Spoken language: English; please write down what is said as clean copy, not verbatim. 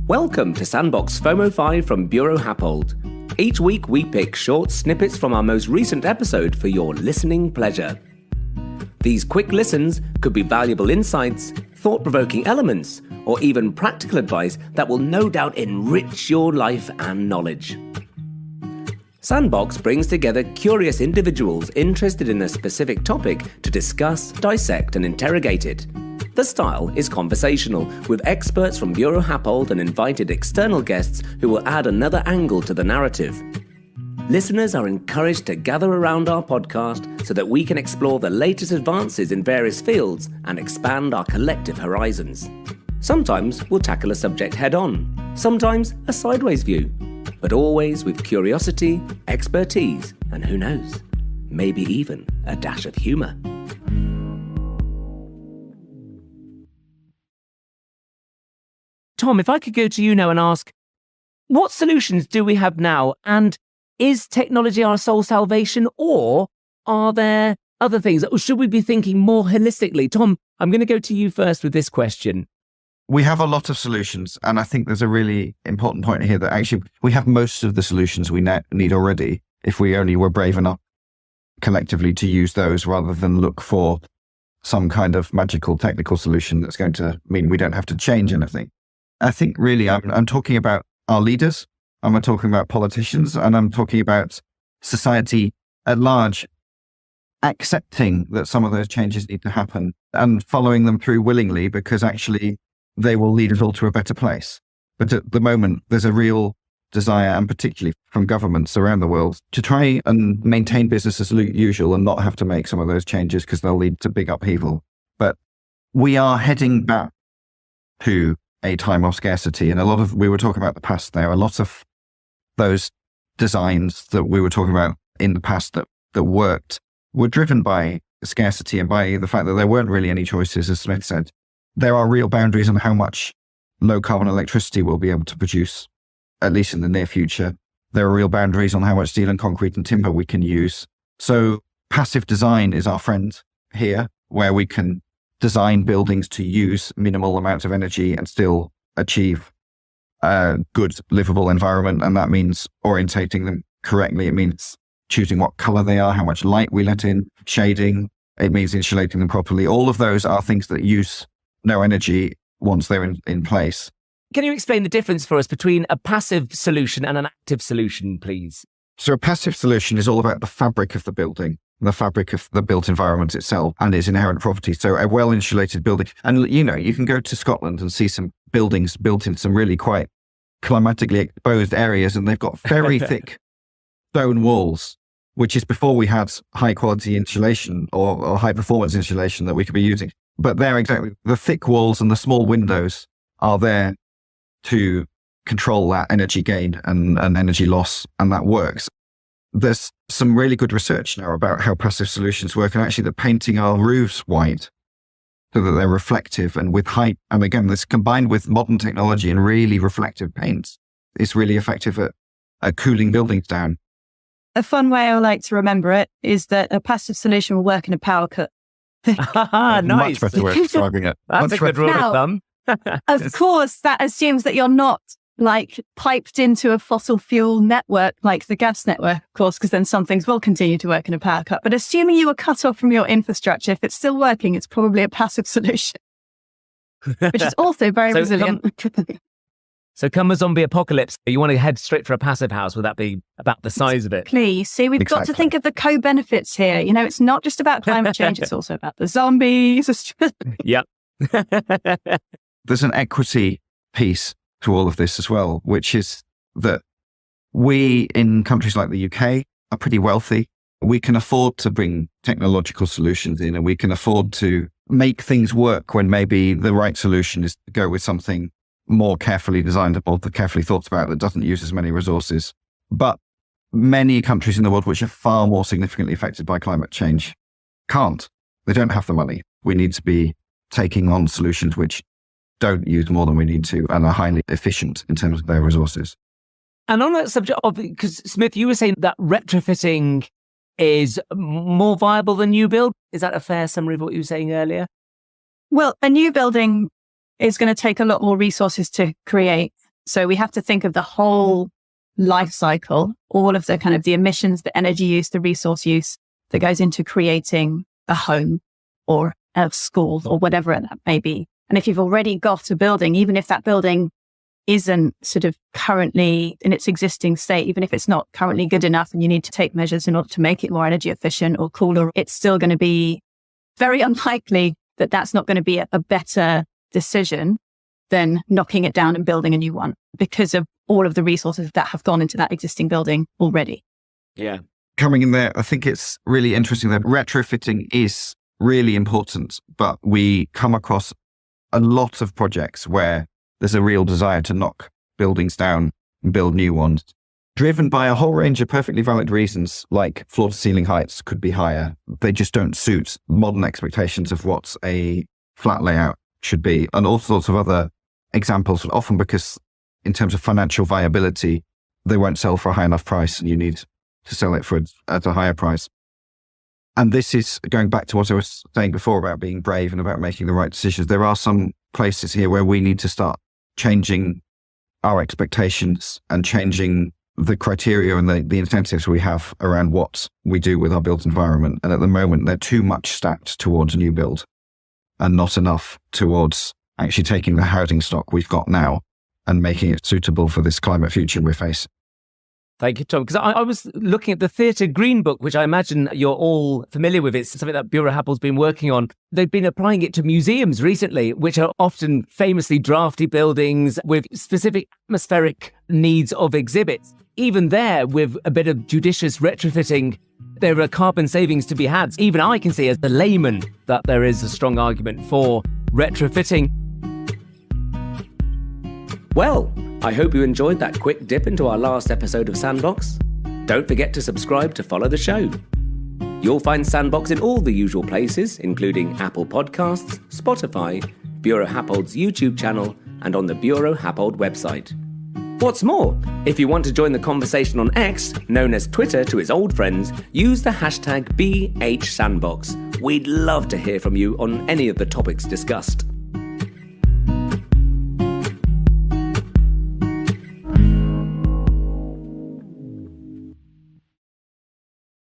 Welcome to Sandbox FOMO5 from Buro Happold. Each week we pick short snippets from our most recent episode for your listening pleasure. These quick listens could be valuable insights, thought-provoking elements, or even practical advice that will no doubt enrich your life and knowledge. Sandbox brings together curious individuals interested in a specific topic to discuss, dissect, and interrogate it. The style is conversational, with experts from Buro Happold and invited external guests who will add another angle to the narrative. Listeners are encouraged to gather around our podcast so that we can explore the latest advances in various fields and expand our collective horizons. Sometimes we'll tackle a subject head-on, sometimes a sideways view, but always with curiosity, expertise, and who knows, maybe even a dash of humour. Tom, if I could go to you now and ask, what solutions do we have now? And is technology our sole salvation, or are there other things? Or should we be thinking more holistically? Tom, I'm going to go to you first with this question. We have a lot of solutions, and I think there's a really important point here that actually we have most of the solutions we need already if we only were brave enough collectively to use those rather than look for some kind of magical technical solution that's going to mean we don't have to change anything. I think really I'm talking about our leaders, I'm talking about politicians, and I'm talking about society at large accepting that some of those changes need to happen and following them through willingly, because actually they will lead us all to a better place. But at the moment, there's a real desire, and particularly from governments around the world, to try and maintain business as usual and not have to make some of those changes because they'll lead to big upheaval. But we are heading back to a time of scarcity. And we were talking about the past there, a lot of those designs that we were talking about in the past that worked were driven by scarcity and by the fact that there weren't really any choices, as Smith said. There are real boundaries on how much low carbon electricity we'll be able to produce, at least in the near future. There are real boundaries on how much steel and concrete and timber we can use. So passive design is our friend here, where we can design buildings to use minimal amounts of energy and still achieve a good livable environment. And that means orientating them correctly. It means choosing what color they are, how much light we let in, shading. It means insulating them properly. All of those are things that use no energy once they're in place. Can you explain the difference for us between a passive solution and an active solution, please? So a passive solution is all about the fabric of the building, the fabric of the built environment itself and its inherent properties. So a well-insulated building. And, you can go to Scotland and see some buildings built in some really quite climatically exposed areas, and they've got very thick stone walls, which is before we had high-quality insulation or high-performance insulation that we could be using. But they're exactly, the thick walls and the small windows are there to control that energy gain and energy loss, and that works. There's some really good research now about how passive solutions work, and actually the painting our roofs white so that they're reflective and with height. And again, this combined with modern technology and really reflective paints is really effective at cooling buildings down. A fun way I like to remember it is that a passive solution will work in a power cut. Nice. Much better way of describing it. That's a good rule of thumb. Of course, that assumes that you're not piped into a fossil fuel network like the gas network, of course, because then some things will continue to work in a power cut. But assuming you were cut off from your infrastructure, if it's still working, it's probably a passive solution, which is also very resilient. So come a zombie apocalypse, you want to head straight for a passive house, would that be about the size of it? Please. See, we've got to think of the co-benefits here. It's not just about climate change, it's also about the zombies. Yep. There's an equity piece to all of this as well, which is that we in countries like the UK are pretty wealthy. We can afford to bring technological solutions in, and we can afford to make things work when maybe the right solution is to go with something more carefully designed or carefully thought about that doesn't use as many resources. But many countries in the world which are far more significantly affected by climate change can't. They don't have the money. We need to be taking on solutions which don't use more than we need to and are highly efficient in terms of their resources. And on that subject of, because Smith, you were saying that retrofitting is more viable than new build. Is that a fair summary of what you were saying earlier? Well, a new building is going to take a lot more resources to create. So we have to think of the whole life cycle, all of the kind of the emissions, the energy use, the resource use that goes into creating a home or a school or whatever that may be. And if you've already got a building, even if that building isn't sort of currently in its existing state, even if it's not currently good enough and you need to take measures in order to make it more energy efficient or cooler, it's still going to be very unlikely that that's not going to be a better decision than knocking it down and building a new one because of all of the resources that have gone into that existing building already. Yeah. Coming in there, I think it's really interesting that retrofitting is really important, but we come across a lot of projects where there's a real desire to knock buildings down and build new ones, driven by a whole range of perfectly valid reasons, like floor to ceiling heights could be higher. They just don't suit modern expectations of what a flat layout should be, and all sorts of other examples, often because in terms of financial viability, they won't sell for a high enough price and you need to sell it at a higher price. And this is going back to what I was saying before about being brave and about making the right decisions. There are some places here where we need to start changing our expectations and changing the criteria and the incentives we have around what we do with our built environment. And at the moment, they're too much stacked towards new build and not enough towards actually taking the housing stock we've got now and making it suitable for this climate future we're facing. Thank you, Tom. Because I was looking at the Theatre Green Book, which I imagine you're all familiar with. It's something that Buro Happold's been working on. They've been applying it to museums recently, which are often famously drafty buildings with specific atmospheric needs of exhibits. Even there, with a bit of judicious retrofitting, there are carbon savings to be had. Even I can see as a layman that there is a strong argument for retrofitting. Well, I hope you enjoyed that quick dip into our last episode of Sandbox. Don't forget to subscribe to follow the show. You'll find Sandbox in all the usual places, including Apple Podcasts, Spotify, Buro Happold's YouTube channel, and on the Buro Happold website. What's more, if you want to join the conversation on X, known as Twitter to its old friends, use the hashtag BHSandbox. We'd love to hear from you on any of the topics discussed.